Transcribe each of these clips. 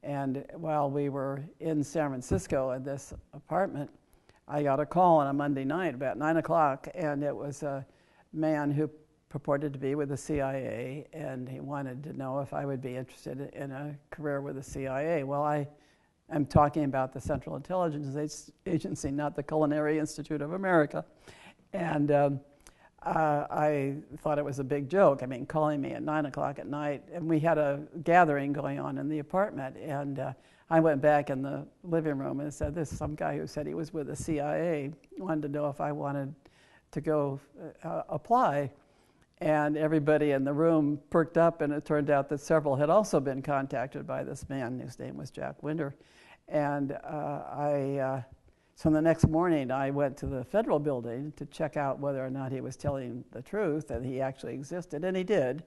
And while we were in San Francisco at this apartment, I got a call on a Monday night about 9 o'clock, and it was a man who purported to be with the CIA, and he wanted to know if I would be interested in a career with the CIA. Well, I'm talking about the Central Intelligence Agency, not the Culinary Institute of America. And I thought it was a big joke. I mean, calling me at 9 o'clock at night. And we had a gathering going on in the apartment. And I went back in the living room and said, this is some guy who said he was with the CIA, wanted to know if I wanted to go apply. And everybody in the room perked up, and it turned out that several had also been contacted by this man whose name was Jack Winder. And so the next morning I went to the federal building to check out whether or not he was telling the truth, and he actually existed, and he did.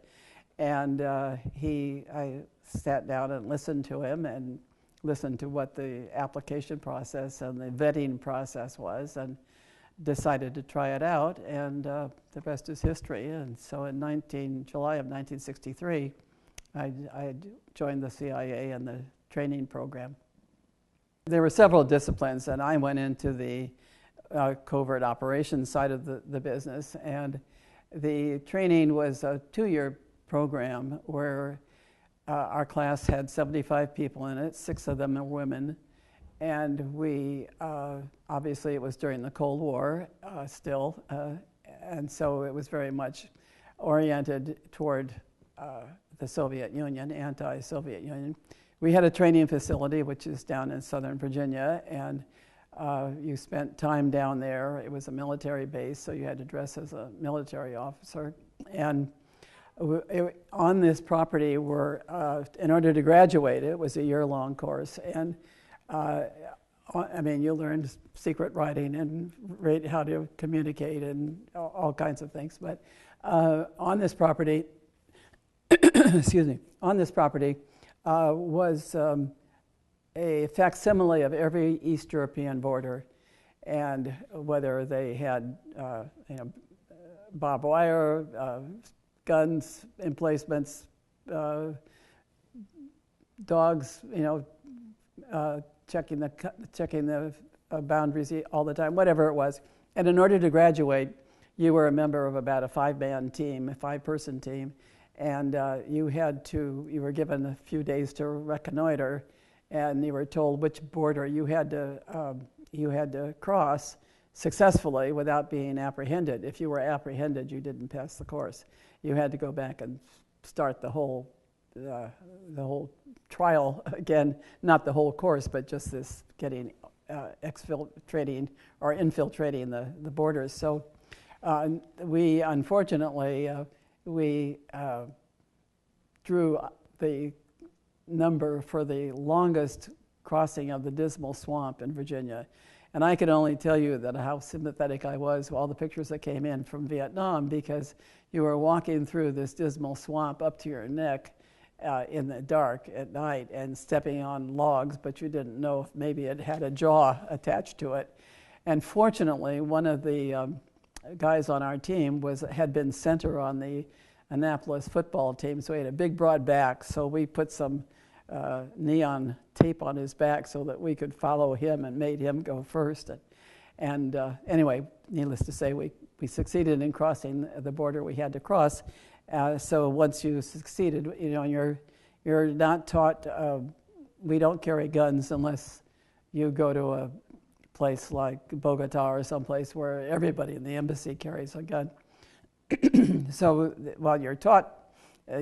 And I sat down and listened to him and listened to what the application process and the vetting process was, and decided to try it out, and the rest is history. And so in July of 1963, I joined the CIA in the training program. There were several disciplines, and I went into the covert operations side of the business, and the training was a 2-year program where our class had 75 people in it, 6 of them were women, and we, obviously it was during the Cold War still, and so it was very much oriented toward the Soviet Union, anti-Soviet Union. We had a training facility, which is down in Southern Virginia, and you spent time down there. It was a military base, so you had to dress as a military officer. And on this property were, in order to graduate, it was a year-long course. And I mean, you learned secret writing and how to communicate and all kinds of things. But on this property, excuse me, on this property was a facsimile of every East European border, and whether they had barbed wire, guns, emplacements, dogs, checking the boundaries all the time, whatever it was. And in order to graduate, you were a member of about a 5-man team, a 5-person team, and you were given a few days to reconnoiter, and you were told which border you had to cross successfully without being apprehended. If you were apprehended, you didn't pass the course. You had to go back and start the whole trial again, not the whole course, but just this getting exfiltrating or infiltrating the borders. So we unfortunately drew the number for the longest crossing of the Dismal Swamp in Virginia. And I can only tell you that how sympathetic I was to all the pictures that came in from Vietnam, because you were walking through this dismal swamp up to your neck in the dark at night and stepping on logs, but you didn't know if maybe it had a jaw attached to it. And fortunately, one of the guys on our team had been center on the Annapolis football team, so he had a big broad back, so we put some neon tape on his back so that we could follow him and made him go first. And anyway, needless to say, we succeeded in crossing the border we had to cross. So once you succeeded, you're not taught, we don't carry guns unless you go to a place like Bogota or someplace where everybody in the embassy carries a gun. So while you're taught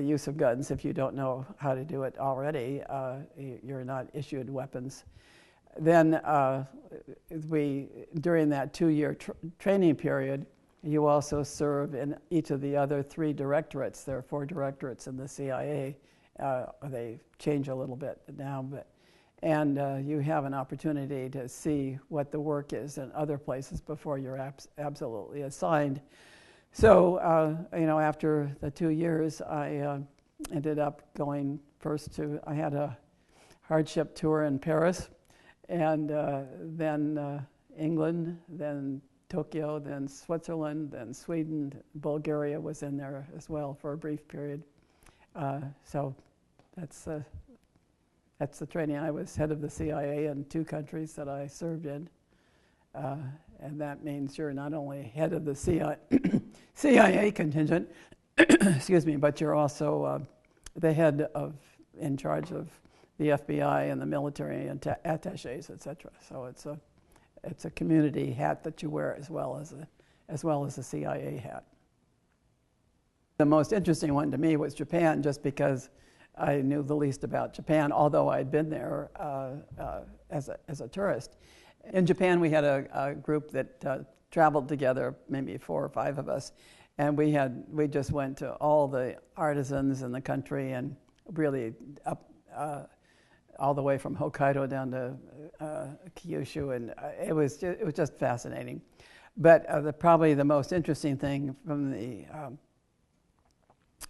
use of guns, if you don't know how to do it already, you're not issued weapons. Then during that 2-year training period, you also serve in each of the other 3 directorates. There are 4 directorates in the CIA. They change a little bit now, and you have an opportunity to see what the work is in other places before you're absolutely assigned. So, after the 2 years, I ended up going first I had a hardship tour in Paris, and then England, then Tokyo, then Switzerland, then Sweden. Bulgaria was in there as well for a brief period. So that's That's the training. I was head of the CIA in 2 countries that I served in. And that means you're not only head of the CIA contingent, excuse me, but you're also the head of, in charge of the FBI and the military and attaches, etc. So it's a community hat that you wear as well as a CIA hat. The most interesting one to me was Japan, just because I knew the least about Japan, although I'd been there as a tourist. In Japan, we had a group that traveled together, maybe 4 or 5 of us, and we just went to all the artisans in the country, and really up all the way from Hokkaido down to Kyushu, and it was just fascinating. But probably the most interesting thing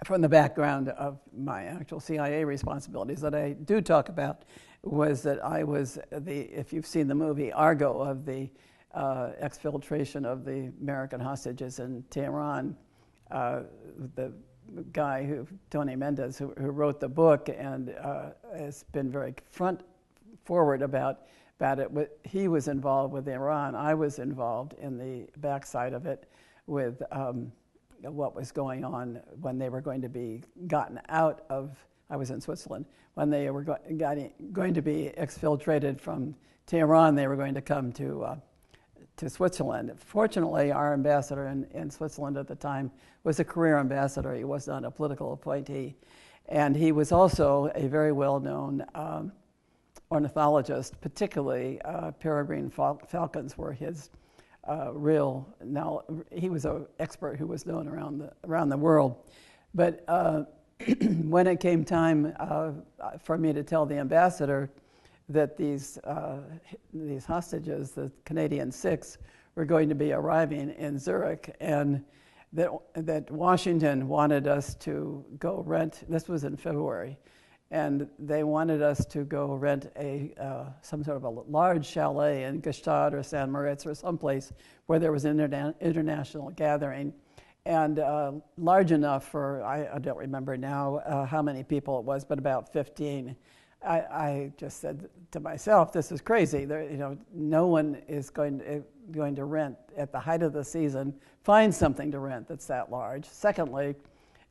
from the background of my actual CIA responsibilities that I do talk about was that I was if you've seen the movie Argo, of the exfiltration of the American hostages in Tehran, the guy Tony Mendez, who wrote the book and has been very forward about it. He was involved with Iran. I was involved in the backside of it with what was going on when they were going to be gotten out of, I was in Switzerland, when they were going to be exfiltrated from Tehran. They were going to come to Switzerland. Fortunately, our ambassador in Switzerland at the time was a career ambassador. He was not a political appointee. And he was also a very well-known ornithologist, particularly peregrine falcons were his he was an expert who was known around the world. But when it came time for me to tell the ambassador that these hostages, the Canadian 6, were going to be arriving in Zurich, and that Washington wanted us to go rent, this was in February, and they wanted us to go rent some sort of a large chalet in Gstaad or St. Moritz or someplace where there was an international gathering, and large enough for, I don't remember now how many people it was, but about 15. I just said to myself, this is crazy. No one is going to rent at the height of the season, find something to rent that's that large. Secondly,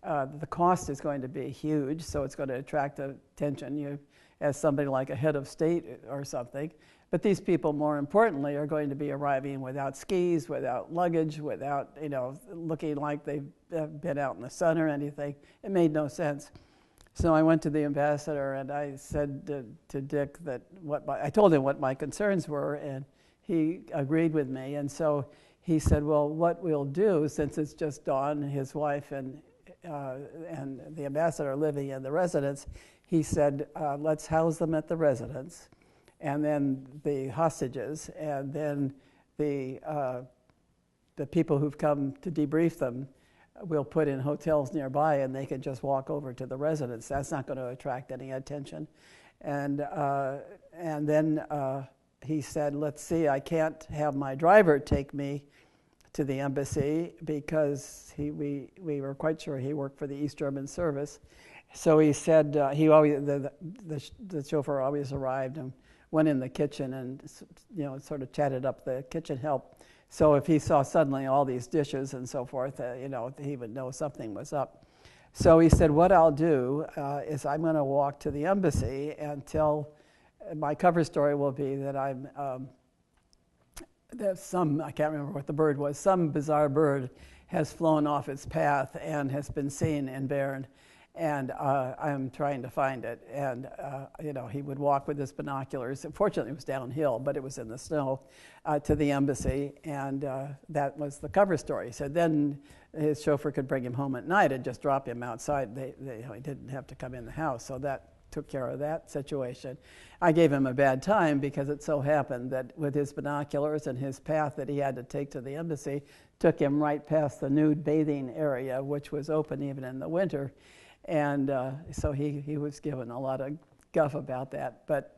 the cost is going to be huge, so it's going to attract attention as somebody like a head of state or something. But these people, more importantly, are going to be arriving without skis, without luggage, without looking like they've been out in the sun or anything. It made no sense. So I went to the ambassador and I said to Dick that I told him what my concerns were, and he agreed with me. And so he said, well, what we'll do, since it's just Dawn, his wife, and the ambassador living in the residence, he said, let's house them at the residence, and then the hostages, and then the people who've come to debrief them, we'll put in hotels nearby, and they can just walk over to the residence. That's not going to attract any attention. And then he said, let's see, I can't have my driver take me to the embassy because we were quite sure he worked for the East German service. So he said the chauffeur always arrived and went in the kitchen and sort of chatted up the kitchen help. So if he saw suddenly all these dishes and so forth, he would know something was up. So he said, what I'll do is I'm going to walk to the embassy and tell, my cover story will be that I can't remember what the bird was, some bizarre bird has flown off its path and has been seen in Bern, and I'm trying to find it. And he would walk with his binoculars. Fortunately, it was downhill, but it was in the snow, to the embassy, and that was the cover story. He said then his chauffeur could bring him home at night and just drop him outside. He didn't have to come in the house, so that took care of that situation. I gave him a bad time because it so happened that with his binoculars and his path that he had to take to the embassy took him right past the nude bathing area, which was open even in the winter. And so he was given a lot of guff about that. But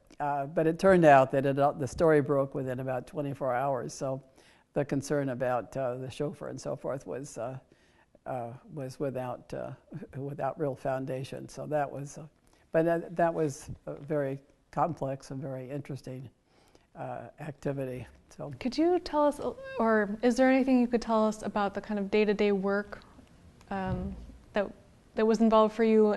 it turned out that the story broke within about 24 hours. So the concern about the chauffeur and so forth was without real foundation. So that was, but that was very complex and very interesting activity. So, could you tell us, or is there anything you could tell us about the kind of day-to-day work that was involved for you,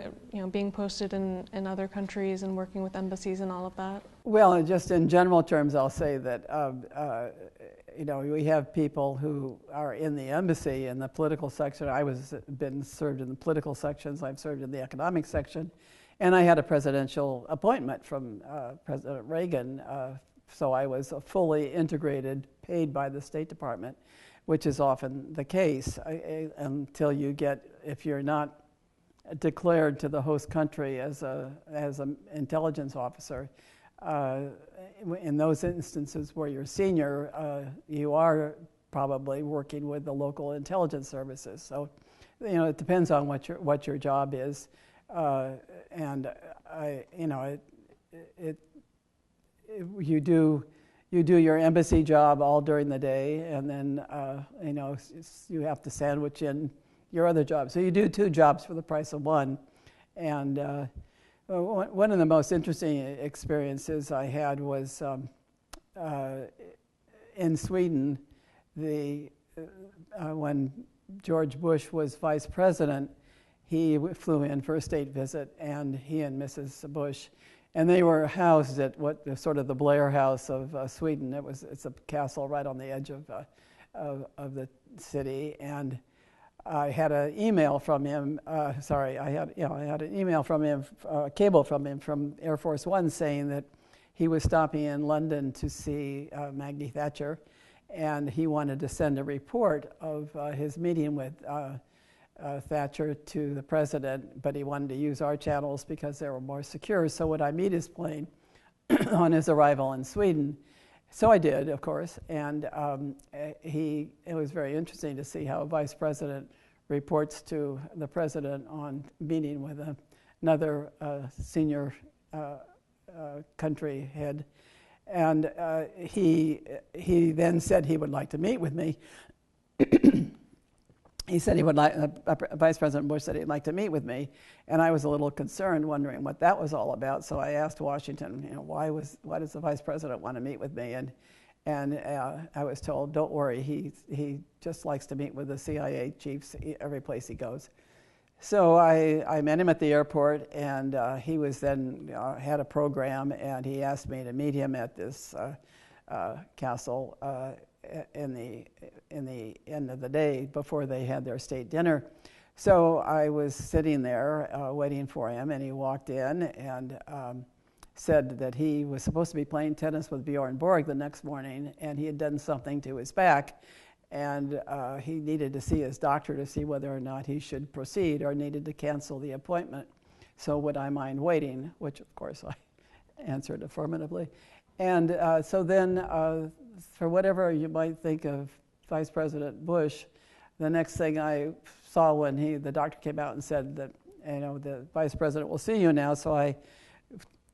being posted in other countries and working with embassies and all of that? Well, just in general terms, I'll say that we have people who are in the embassy in the political section. Been served in the political sections. I've served in the economic section, and I had a presidential appointment from President Reagan. So I was fully integrated, paid by the State Department, which is often the case until you get, if you're not declared to the host country as an intelligence officer. In those instances where you're senior, you are probably working with the local intelligence services. So, it depends on what your job is, you do your embassy job all during the day, and then you have to sandwich in your other job. So you do two jobs for the price of one. And one of the most interesting experiences I had was in Sweden. When George Bush was vice president, he flew in for a state visit, and he and Mrs. Bush, and they were housed at sort of the Blair House of Sweden. It's a castle right on the edge of the city, and I had an email from him. I had an email from him, a cable from him from Air Force One, saying that he was stopping in London to see Maggie Thatcher, and he wanted to send a report of his meeting with Thatcher to the president, but he wanted to use our channels because they were more secure. So would I meet his plane on his arrival in Sweden? So I did, of course, and it was very interesting to see how a vice president reports to the president on meeting with another senior country head. And he then said he would like to meet with me. He said he would like, Vice President Bush said he'd like to meet with me, and I was a little concerned, wondering what that was all about. So I asked Washington, why does the Vice President want to meet with me? And I was told, don't worry, he just likes to meet with the CIA chiefs every place he goes. So I met him at the airport, and he was then had a program, and he asked me to meet him at this castle in the end of the day before they had their state dinner. So I was sitting there waiting for him, and he walked in and said that he was supposed to be playing tennis with Bjorn Borg the next morning, and he had done something to his back, and he needed to see his doctor to see whether or not he should proceed or needed to cancel the appointment. So would I mind waiting? Which, of course, I answered affirmatively. And so then, for whatever you might think of Vice President Bush, the next thing I saw when the doctor came out and said that, the Vice President will see you now, so I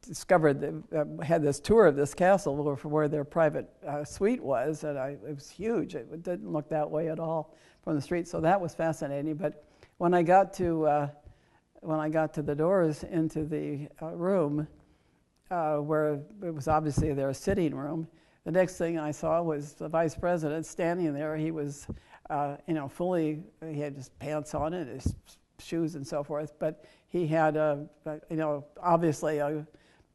discovered that had this tour of this castle where their private suite was, and it was huge. It didn't look that way at all from the street, so that was fascinating. But when I got to the doors into the room, where it was obviously their sitting room, the next thing I saw was the Vice President standing there. He was, fully, he had his pants on and his shoes and so forth, but he had obviously a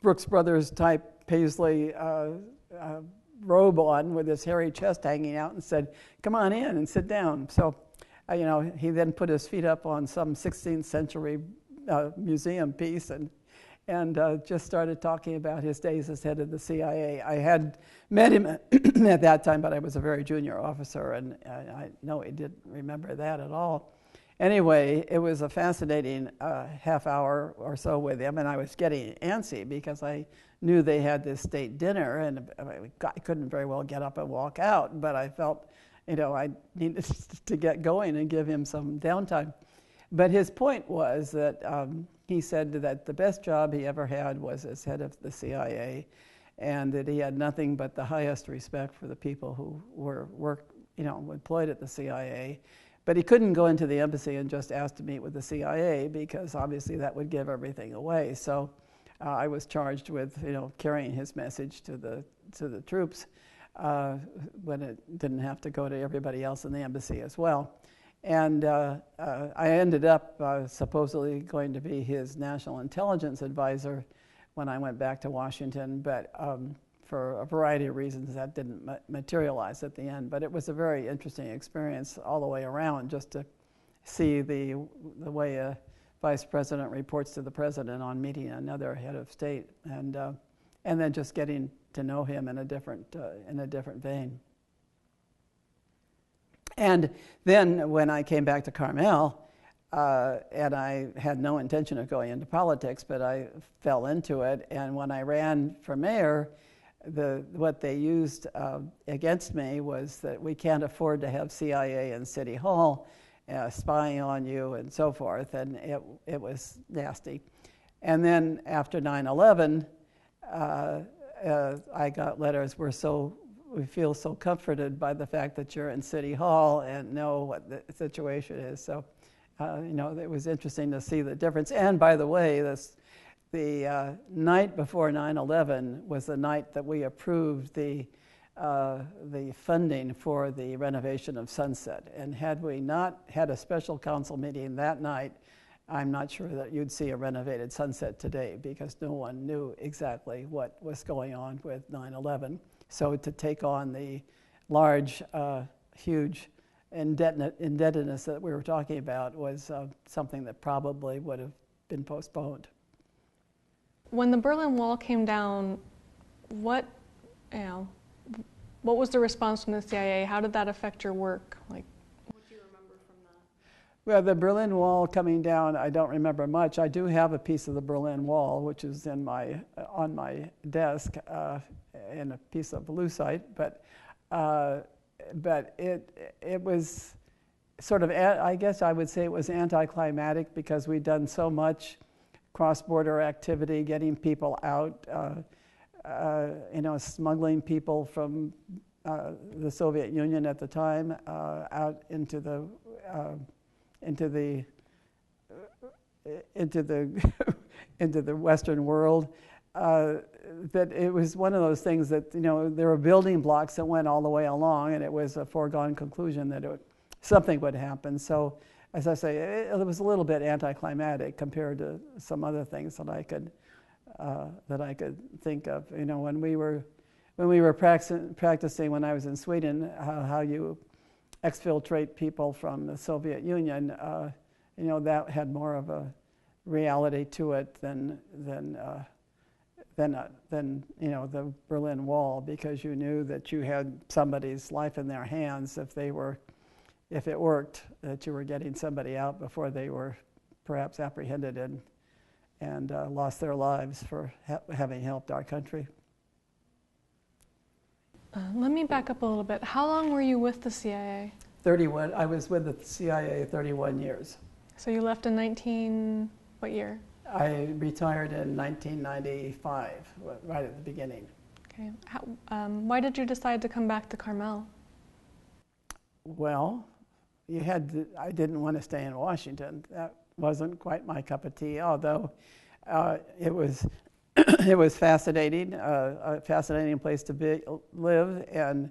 Brooks Brothers type paisley robe on with his hairy chest hanging out, and said, "Come on in and sit down." So, he then put his feet up on some 16th century museum piece and just started talking about his days as head of the CIA. I had met him at that time, but I was a very junior officer, and I know he didn't remember that at all. Anyway, it was a fascinating half hour or so with him, and I was getting antsy because I knew they had this state dinner, and I couldn't very well get up and walk out, but I felt, I needed to get going and give him some downtime. But his point was that he said that the best job he ever had was as head of the CIA, and that he had nothing but the highest respect for the people who were employed at the CIA. But he couldn't go into the embassy and just ask to meet with the CIA because obviously that would give everything away. So I was charged with, carrying his message to the troops when it didn't have to go to everybody else in the embassy as well. And I ended up supposedly going to be his national intelligence advisor when I went back to Washington, but for a variety of reasons that didn't materialize at the end. But it was a very interesting experience all the way around, just to see the way a vice president reports to the president on meeting another head of state, and then just getting to know him in a different vein. And then when I came back to Carmel, and I had no intention of going into politics, but I fell into it. And when I ran for mayor, what they used against me was that we can't afford to have CIA in City Hall spying on you and so forth, and it was nasty. And then after 9/11, I got letters, we feel so comforted by the fact that you're in City Hall and know what the situation is. So, it was interesting to see the difference. And by the way, the night before 9/11 was the night that we approved the funding for the renovation of Sunset. And had we not had a special council meeting that night, I'm not sure that you'd see a renovated Sunset today, because no one knew exactly what was going on with 9/11. So to take on the large, huge indebtedness that we were talking about was something that probably would have been postponed. When the Berlin Wall came down, what was the response from the CIA? How did that affect your work? What do you remember from that? Well, the Berlin Wall coming down, I don't remember much. I do have a piece of the Berlin Wall, which is on my desk, in a piece of lucite, but it was sort of, I guess I would say it was anticlimactic, because we'd done so much cross-border activity, getting people out, smuggling people from the Soviet Union at the time out into the Western world. That it was one of those things that, there were building blocks that went all the way along, and it was a foregone conclusion that something would happen. So, as I say, it was a little bit anticlimactic compared to some other things that I could think of. When we were practicing when I was in Sweden, how you exfiltrate people from the Soviet Union, that had more of a reality to it than the Berlin Wall, because you knew that you had somebody's life in their hands if it worked, that you were getting somebody out before they were perhaps apprehended and lost their lives for having helped our country. Let me back up a little bit. How long were you with the CIA? 31. I was with the CIA 31 years. So you left in what year? I retired in 1995, right at the beginning. Okay. Why did you decide to come back to Carmel? Well, I didn't want to stay in Washington. That wasn't quite my cup of tea, although it was it was fascinating, a fascinating place to live, and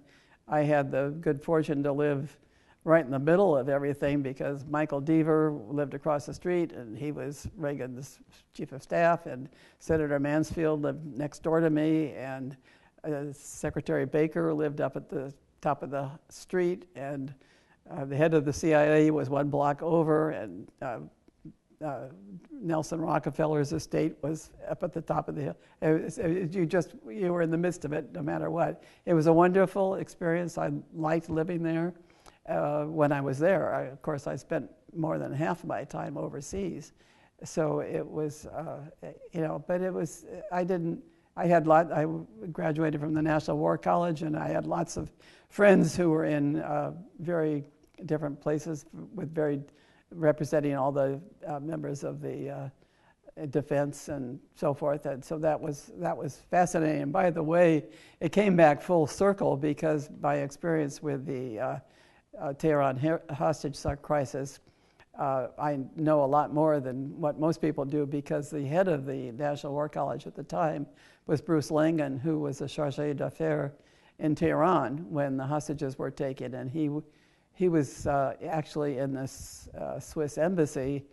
I had the good fortune to live right in the middle of everything, because Michael Deaver lived across the street, and he was Reagan's chief of staff, and Senator Mansfield lived next door to me, and Secretary Baker lived up at the top of the street, and the head of the CIA was one block over, and Nelson Rockefeller's estate was up at the top of the hill. You were in the midst of it no matter what. It was a wonderful experience. I liked living there. When I was there, of course, I spent more than half of my time overseas. So it was, but it was, I graduated from the National War College, and I had lots of friends who were in very different places representing all the members of the defense and so forth. And so that was fascinating. And by the way, it came back full circle, because my experience with the Tehran hostage crisis, I know a lot more than what most people do because the head of the National War College at the time was Bruce Langan, who was a chargé d'affaires in Tehran when the hostages were taken, and he was actually in the Swiss embassy.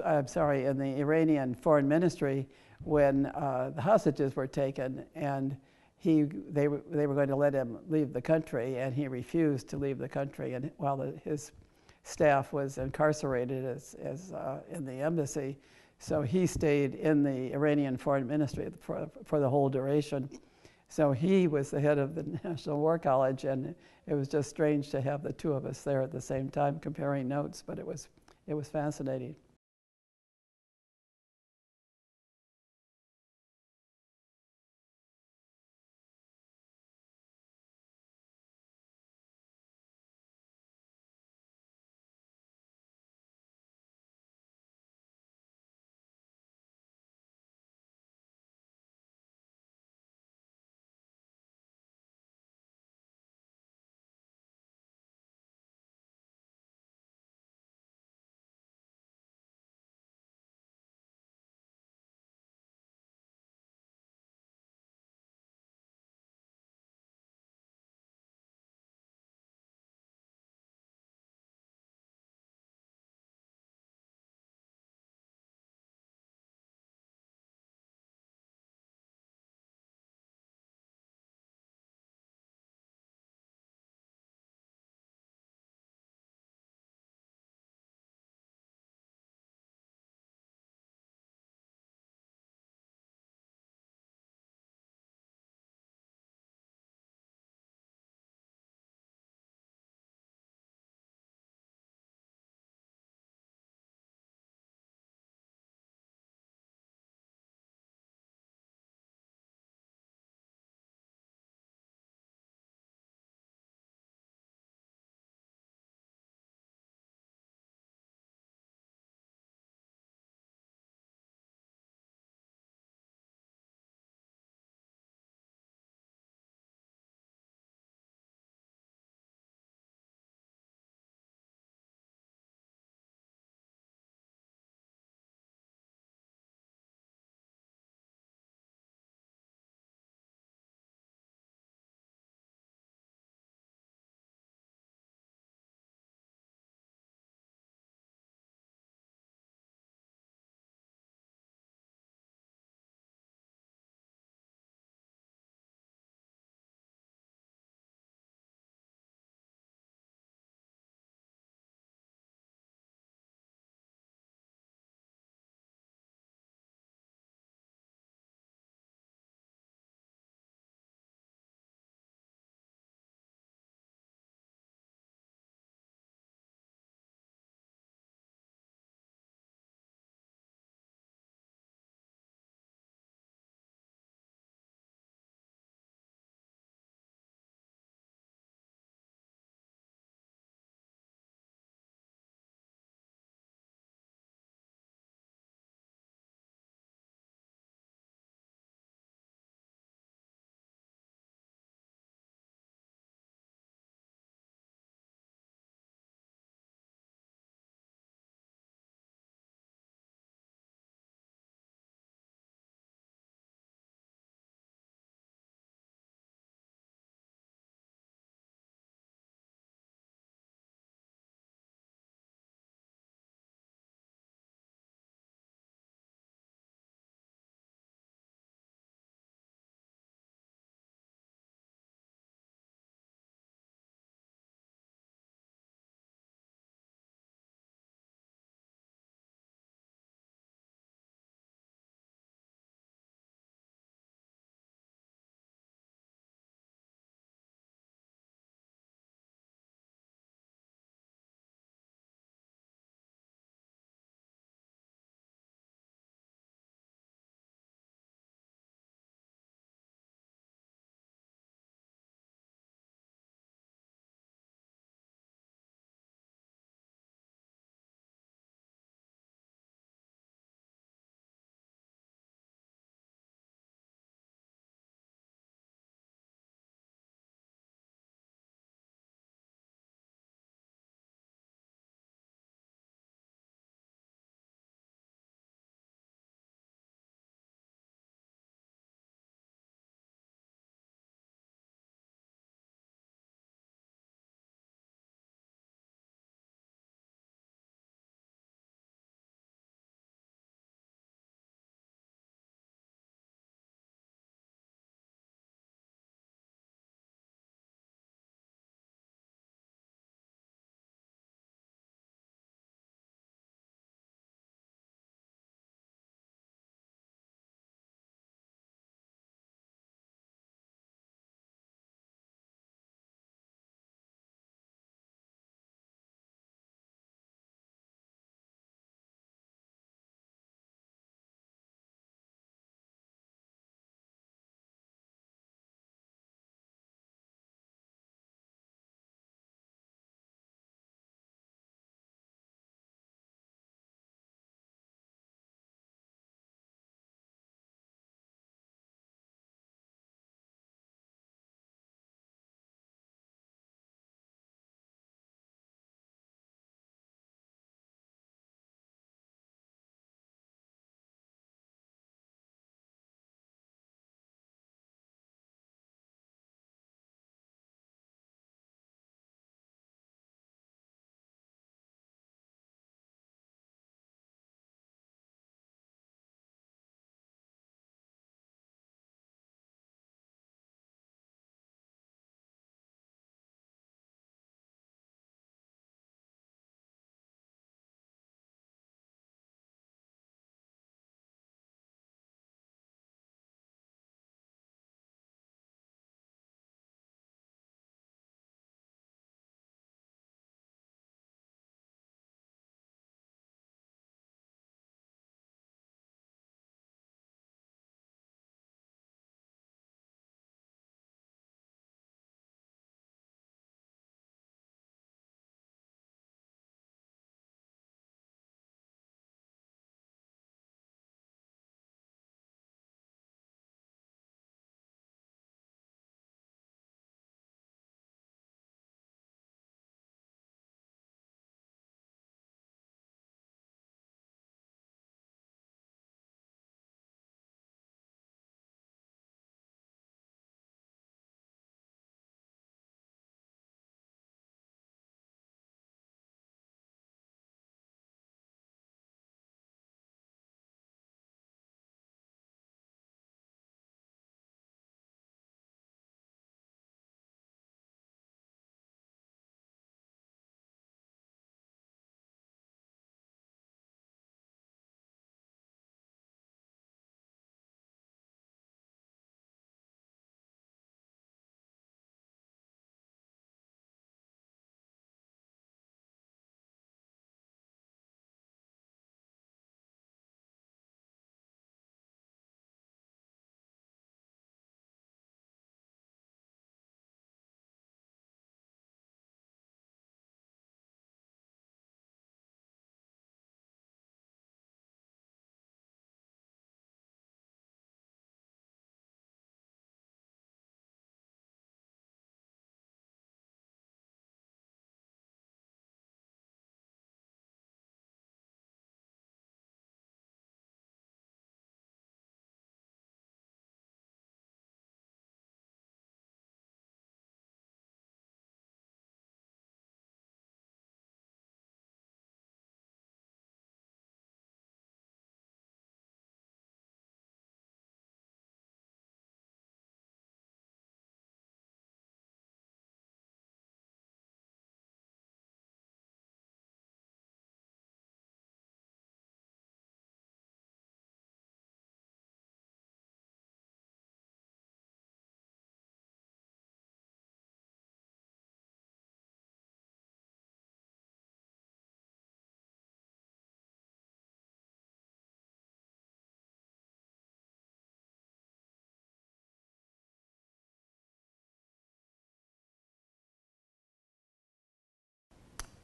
I'm sorry, in the Iranian Foreign Ministry when the hostages were taken, and they were going to let him leave the country, and he refused to leave the country, and while his staff was incarcerated in the embassy. So he stayed in the Iranian Foreign Ministry for the whole duration. So he was the head of the National War College, and it was just strange to have the two of us there at the same time comparing notes, but it was fascinating.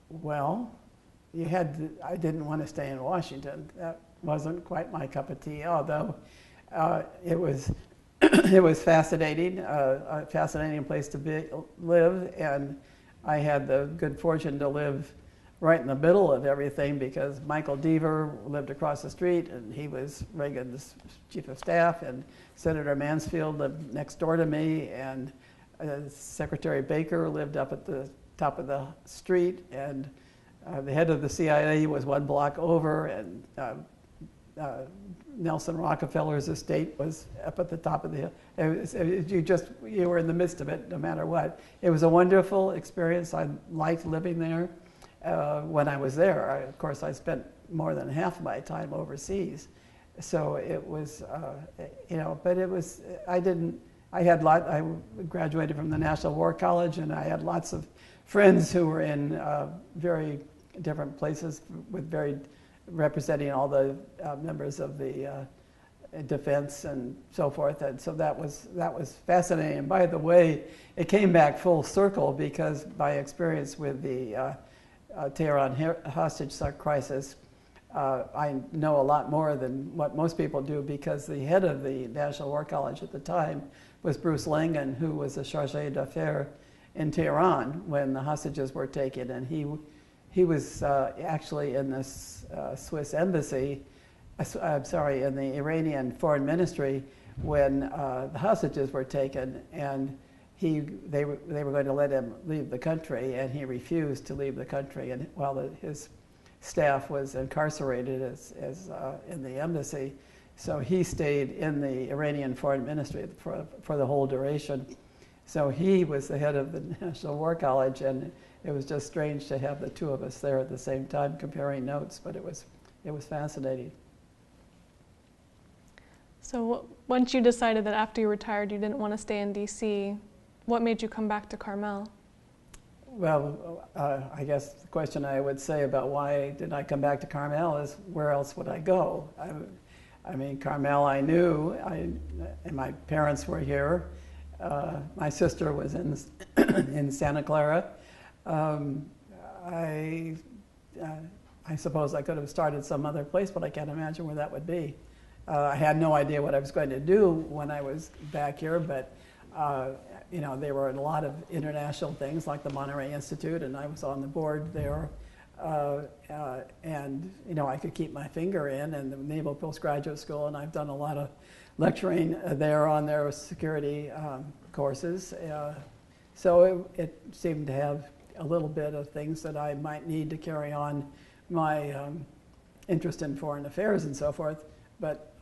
Well, I didn't want to stay in Washington. That wasn't quite my cup of tea, although it was it was fascinating, a fascinating place to live, and I had the good fortune to live right in the middle of everything because Michael Deaver lived across the street, and he was Reagan's chief of staff, and Senator Mansfield lived next door to me, and Secretary Baker lived up at the top of the street, and the head of the CIA was one block over, and Nelson Rockefeller's estate was up at the top of the hill. You were in the midst of it no matter what. It was a wonderful experience. I liked living there. When I was there, of course, I spent more than half of my time overseas. So it was, but it was, I graduated from the National War College, and I had lots of friends who were in very different places representing all the members of the defense and so forth. And so that was fascinating. And by the way, it came back full circle because my experience with the Tehran hostage crisis, I know a lot more than what most people do because the head of the National War College at the time was Bruce Langan, who was a chargé d'affaires in Tehran when the hostages were taken, and he was actually in the Swiss embassy, in the Iranian foreign ministry when the hostages were taken, and they were going to let him leave the country, and he refused to leave the country, and while his staff was incarcerated as in the embassy, so he stayed in the Iranian foreign ministry for the whole duration. So he was the head of the National War College, and it was just strange to have the two of us there at the same time comparing notes, but it was fascinating. So once you decided that after you retired you didn't want to stay in DC, what made you come back to Carmel? Well, I guess the question I would say about why did I come back to Carmel is where else would I go? I mean, Carmel I knew, and my parents were here. My sister was in Santa Clara. I suppose I could have started some other place, but I can't imagine where that would be. I had no idea what I was going to do when I was back here, but there were a lot of international things like the Monterey Institute, and I was on the board there. And I could keep my finger in, and the Naval Postgraduate School, and I've done a lot of lecturing there on their security courses. So it seemed to have a little bit of things that I might need to carry on my interest in foreign affairs and so forth. But